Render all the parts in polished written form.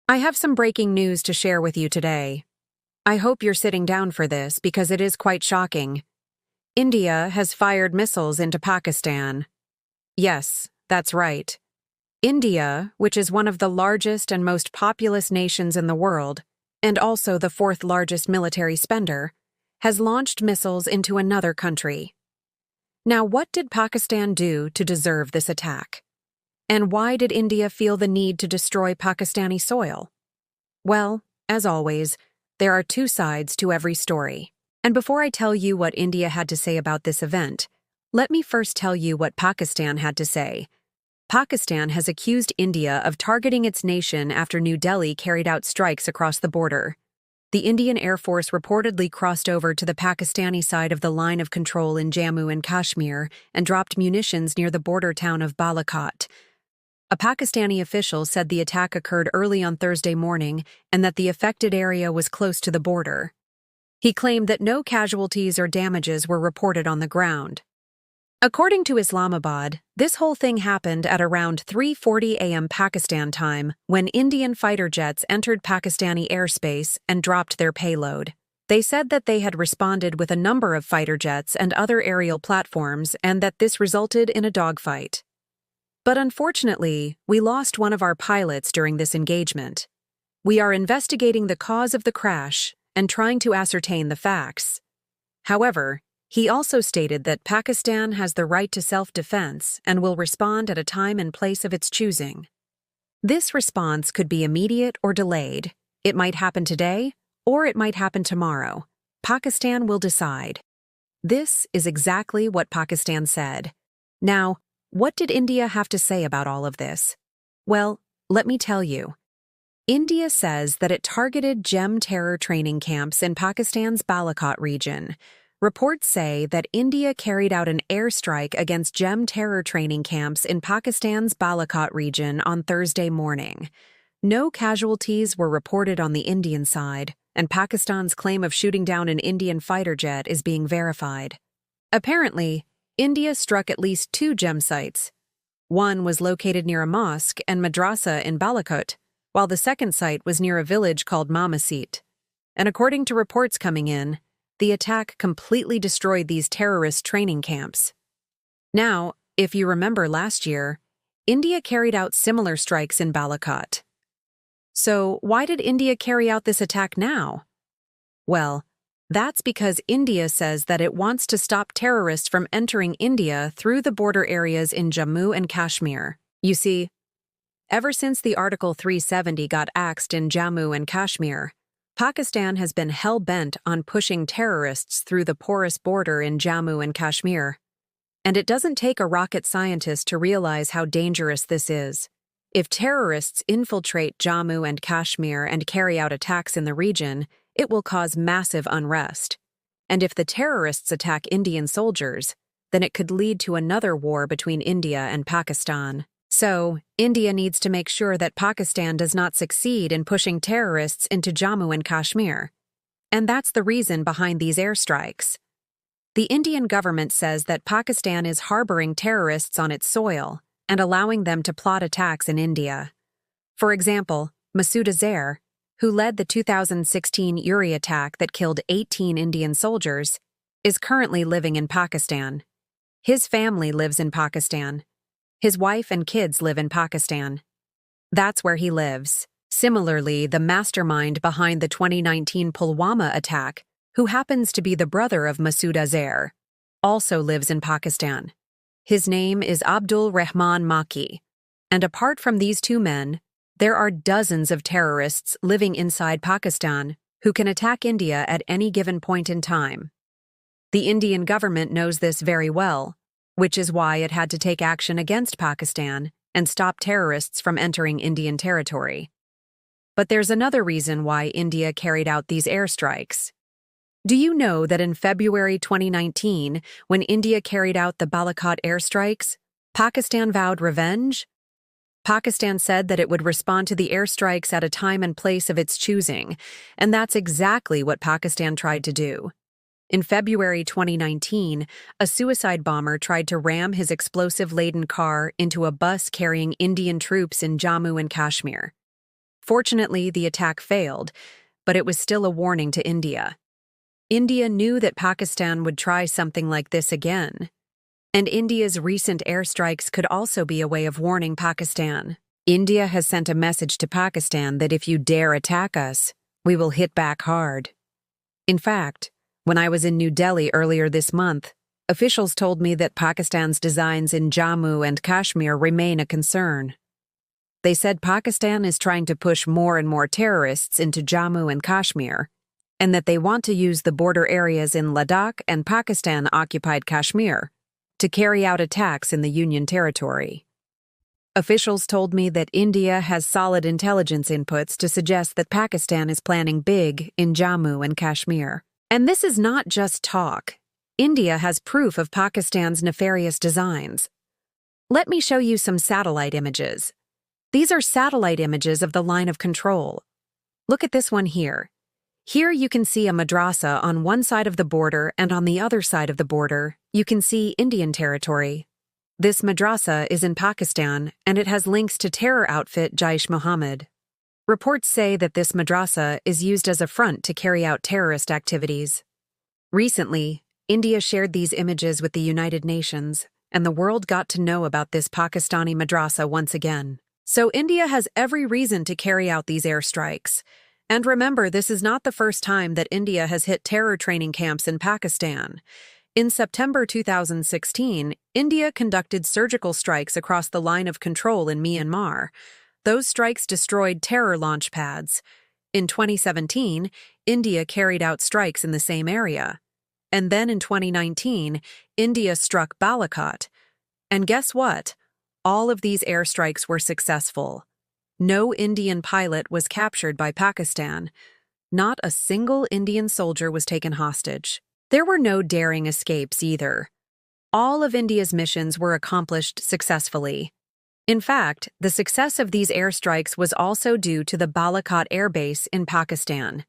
I have some breaking news to share with you today. I hope you're sitting down for this because it is quite shocking. India has fired missiles into Pakistan. Yes, that's right. India, which is one of the largest and most populous nations in the world, and also the fourth largest military spender, has launched missiles into another country. Now, what did Pakistan do to deserve this attack? And why did India feel the need to destroy Pakistani soil? Well, as always, there are two sides to every story. And before I tell you what India had to say about this event, let me first tell you what Pakistan had to say. Pakistan has accused India of targeting its nation after New Delhi carried out strikes across the border. The Indian Air Force reportedly crossed over to the Pakistani side of the line of control in Jammu and Kashmir and dropped munitions near the border town of Balakot. A Pakistani official said the attack occurred early on Thursday morning and that the affected area was close to the border. He claimed that no casualties or damages were reported on the ground. According to Islamabad, this whole thing happened at around 3:40 a.m. Pakistan time when Indian fighter jets entered Pakistani airspace and dropped their payload. They said that they had responded with a number of fighter jets and other aerial platforms and that this resulted in a dogfight. But unfortunately, we lost one of our pilots during this engagement. We are investigating the cause of the crash and trying to ascertain the facts. However, he also stated that Pakistan has the right to self-defense and will respond at a time and place of its choosing. This response could be immediate or delayed. It might happen today, or it might happen tomorrow. Pakistan will decide. This is exactly what Pakistan said. Now, what did India have to say about all of this? Well, let me tell you. India says that it targeted GEM terror training camps in Pakistan's Balakot region. Reports say that India carried out an airstrike against GEM terror training camps in Pakistan's Balakot region on Thursday morning. No casualties were reported on the Indian side, and Pakistan's claim of shooting down an Indian fighter jet is being verified. Apparently, India struck at least 2 GEM sites. One was located near a mosque and madrassah in Balakot, while the second site was near a village called Mamasit. And according to reports coming in, the attack completely destroyed these terrorist training camps. Now, if you remember last year, India carried out similar strikes in Balakot. So why did India carry out this attack now? Well, that's because India says that it wants to stop terrorists from entering India through the border areas in Jammu and Kashmir. You see, ever since the Article 370 got axed in Jammu and Kashmir, Pakistan has been hell-bent on pushing terrorists through the porous border in Jammu and Kashmir. And it doesn't take a rocket scientist to realize how dangerous this is. If terrorists infiltrate Jammu and Kashmir and carry out attacks in the region, it will cause massive unrest. And if the terrorists attack Indian soldiers, then it could lead to another war between India and Pakistan. So, India needs to make sure that Pakistan does not succeed in pushing terrorists into Jammu and Kashmir. And that's the reason behind these airstrikes. The Indian government says that Pakistan is harboring terrorists on its soil and allowing them to plot attacks in India. For example, Masood Azhar, who led the 2016 Uri attack that killed 18 Indian soldiers, is currently living in Pakistan. His family lives in Pakistan. His wife and kids live in Pakistan. That's where he lives. Similarly, the mastermind behind the 2019 Pulwama attack, who happens to be the brother of Masood Azhar, also lives in Pakistan. His name is Abdul Rahman Maki. And apart from these two men, there are dozens of terrorists living inside Pakistan who can attack India at any given point in time. The Indian government knows this very well, which is why it had to take action against Pakistan and stop terrorists from entering Indian territory. But there's another reason why India carried out these airstrikes. Do you know that in February 2019, when India carried out the Balakot airstrikes, Pakistan vowed revenge? Pakistan said that it would respond to the airstrikes at a time and place of its choosing, and that's exactly what Pakistan tried to do. In February 2019, a suicide bomber tried to ram his explosive-laden car into a bus carrying Indian troops in Jammu and Kashmir. Fortunately, the attack failed, but it was still a warning to India. India knew that Pakistan would try something like this again. And India's recent airstrikes could also be a way of warning Pakistan. India has sent a message to Pakistan that if you dare attack us, we will hit back hard. In fact, when I was in New Delhi earlier this month, officials told me that Pakistan's designs in Jammu and Kashmir remain a concern. They said Pakistan is trying to push more and more terrorists into Jammu and Kashmir, and that they want to use the border areas in Ladakh and Pakistan-occupied Kashmir to carry out attacks in the Union territory. Officials told me that India has solid intelligence inputs to suggest that Pakistan is planning big in Jammu and Kashmir. And this is not just talk. India has proof of Pakistan's nefarious designs. Let me show you some satellite images. These are satellite images of the line of control. Look at this one here. Here you can see a madrassah on one side of the border, and on the other side of the border, you can see Indian territory. This madrassah is in Pakistan, and it has links to terror outfit Jaish-e-Mohammed. Reports say that this madrassah is used as a front to carry out terrorist activities. Recently, India shared these images with the United Nations, and the world got to know about this Pakistani madrassah once again. So India has every reason to carry out these airstrikes. And remember, this is not the first time that India has hit terror training camps in Pakistan. In September 2016, India conducted surgical strikes across the line of control in Myanmar. Those strikes destroyed terror launch pads. In 2017, India carried out strikes in the same area. And then in 2019, India struck Balakot. And guess what? All of these airstrikes were successful. No Indian pilot was captured by Pakistan. Not a single Indian soldier was taken hostage. There were no daring escapes either. All of India's missions were accomplished successfully. In fact, the success of these airstrikes was also due to the Balakot Air Base in Pakistan.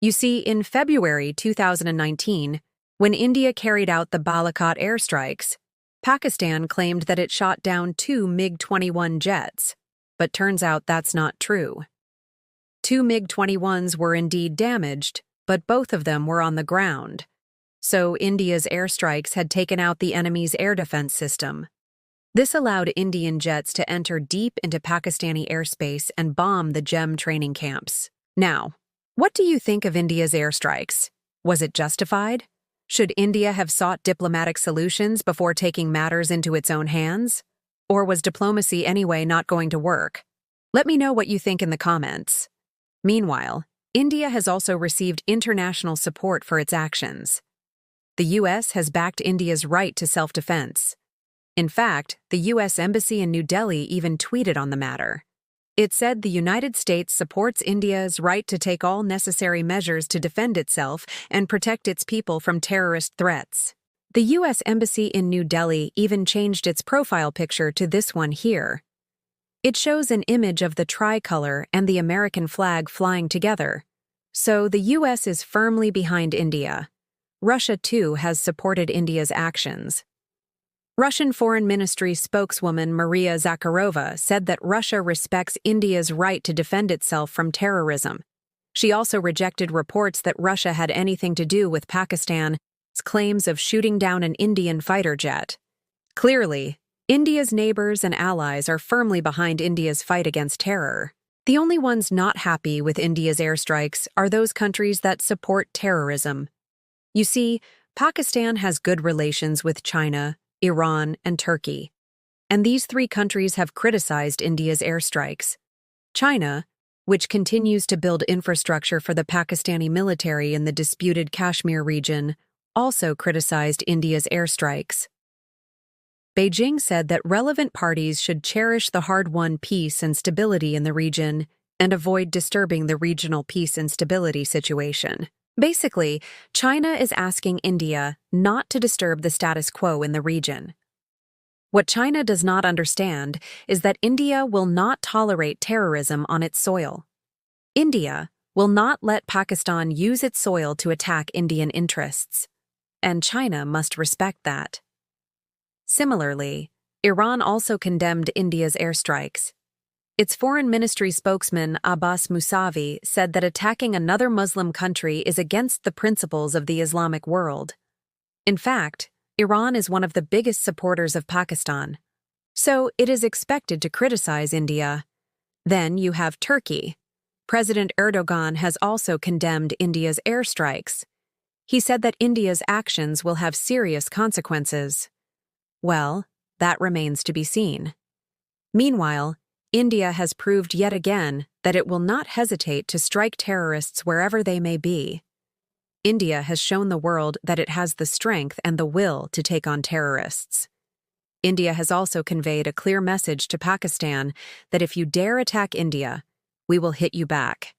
You see, in February 2019, when India carried out the Balakot airstrikes, Pakistan claimed that it shot down 2 MiG-21 jets. But turns out that's not true. 2 MiG-21s were indeed damaged, but both of them were on the ground. So India's airstrikes had taken out the enemy's air defense system. This allowed Indian jets to enter deep into Pakistani airspace and bomb the GEM training camps. Now, what do you think of India's airstrikes? Was it justified? Should India have sought diplomatic solutions before taking matters into its own hands? Or was diplomacy anyway not going to work? Let me know what you think in the comments. Meanwhile, India has also received international support for its actions. The U.S. has backed India's right to self-defense. In fact, the U.S. Embassy in New Delhi even tweeted on the matter. It said the United States supports India's right to take all necessary measures to defend itself and protect its people from terrorist threats. The U.S. Embassy in New Delhi even changed its profile picture to this one here. It shows an image of the tricolor and the American flag flying together. So the U.S. is firmly behind India. Russia, too, has supported India's actions. Russian Foreign Ministry spokeswoman Maria Zakharova said that Russia respects India's right to defend itself from terrorism. She also rejected reports that Russia had anything to do with Pakistan's claims of shooting down an Indian fighter jet. Clearly, India's neighbors and allies are firmly behind India's fight against terror. The only ones not happy with India's airstrikes are those countries that support terrorism. You see, Pakistan has good relations with China, Iran, and Turkey. And these three countries have criticized India's airstrikes. China, which continues to build infrastructure for the Pakistani military in the disputed Kashmir region, also criticized India's airstrikes. Beijing said that relevant parties should cherish the hard-won peace and stability in the region and avoid disturbing the regional peace and stability situation. Basically, China is asking India not to disturb the status quo in the region. What China does not understand is that India will not tolerate terrorism on its soil. India will not let Pakistan use its soil to attack Indian interests, and China must respect that. Similarly, Iran also condemned India's airstrikes. Its foreign ministry spokesman Abbas Mousavi said that attacking another Muslim country is against the principles of the Islamic world. In fact, Iran is one of the biggest supporters of Pakistan, so it is expected to criticize India. Then you have Turkey. President Erdogan has also condemned India's airstrikes. He said that India's actions will have serious consequences. Well, that remains to be seen. Meanwhile, India has proved yet again that it will not hesitate to strike terrorists wherever they may be. India has shown the world that it has the strength and the will to take on terrorists. India has also conveyed a clear message to Pakistan that if you dare attack India, we will hit you back.